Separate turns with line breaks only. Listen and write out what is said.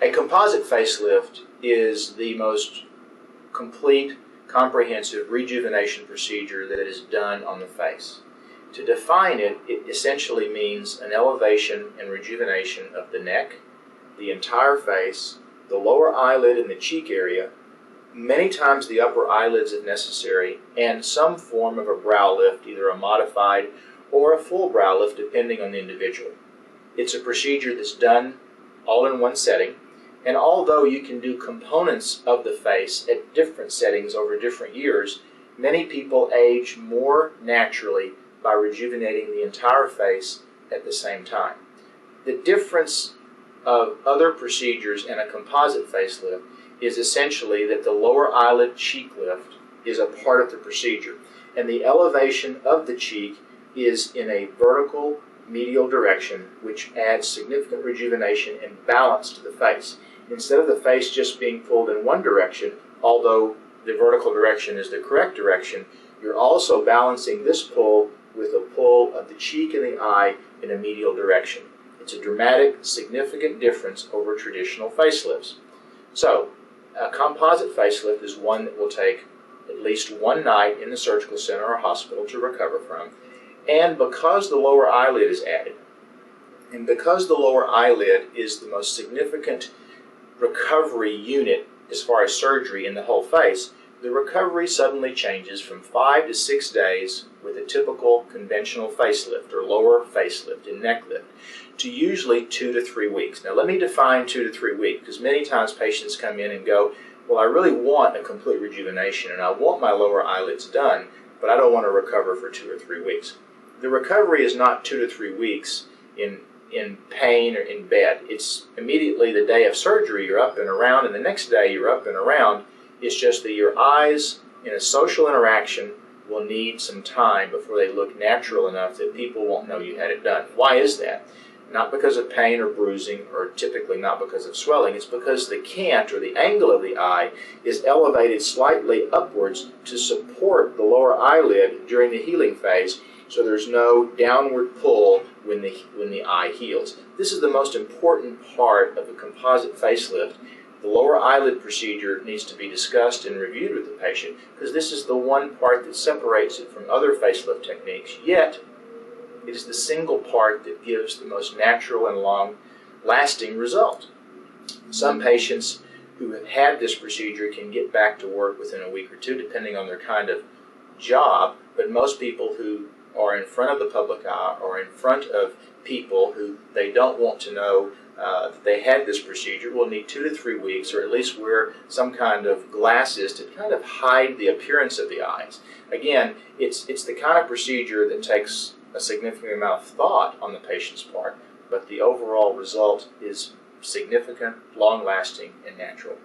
A composite facelift is the most complete, comprehensive rejuvenation procedure that is done on the face. To define it, it essentially means an elevation and rejuvenation of the neck, the entire face, the lower eyelid and the cheek area, many times the upper eyelids if necessary, and some form of a brow lift, either a modified or a full brow lift depending on the individual. It's a procedure that's done all in one setting, and although you can do components of the face at different settings over different years, many people age more naturally by rejuvenating the entire face at the same time. The difference of other procedures and a composite facelift is essentially that the lower eyelid cheek lift is a part of the procedure, and the elevation of the cheek is in a vertical medial direction, which adds significant rejuvenation and balance to the face. Instead of the face just being pulled in one direction, although the vertical direction is the correct direction, you're also balancing this pull with a pull of the cheek and the eye in a medial direction. It's a dramatic, significant difference over traditional facelifts. So, a composite facelift is one that will take at least one night in the surgical center or hospital to recover from. And because the lower eyelid is added, and because the lower eyelid is the most significant recovery unit as far as surgery in the whole face, the recovery suddenly changes from 5 to 6 days with a typical conventional facelift or lower facelift and neck lift to usually 2 to 3 weeks. Now let me define 2 to 3 weeks, because many times patients come in and go, well, I really want a complete rejuvenation and I want my lower eyelids done, but I don't want to recover for 2 or 3 weeks. The recovery is not 2 to 3 weeks in pain or in bed. It's immediately the day of surgery, you're up and around, and the next day you're up and around. It's just that your eyes in a social interaction will need some time before they look natural enough that people won't know you had it done. Why is that? Not because of pain or bruising, or typically not because of swelling. It's because the cant, or the angle of the eye, is elevated slightly upwards to support the lower eyelid during the healing phase, so there's no downward pull when the eye heals. This is the most important part of a composite facelift. The lower eyelid procedure needs to be discussed and reviewed with the patient, because this is the one part that separates it from other facelift techniques, yet it is the single part that gives the most natural and long-lasting result. Some patients who have had this procedure can get back to work within a week or two, depending on their kind of job, but most people who are in front of the public eye or in front of people who they don't want to know that they had this procedure will need 2 to 3 weeks, or at least wear some kind of glasses to kind of hide the appearance of the eyes. Again, it's the kind of procedure that takes a significant amount of thought on the patient's part, but the overall result is significant, long-lasting, and natural.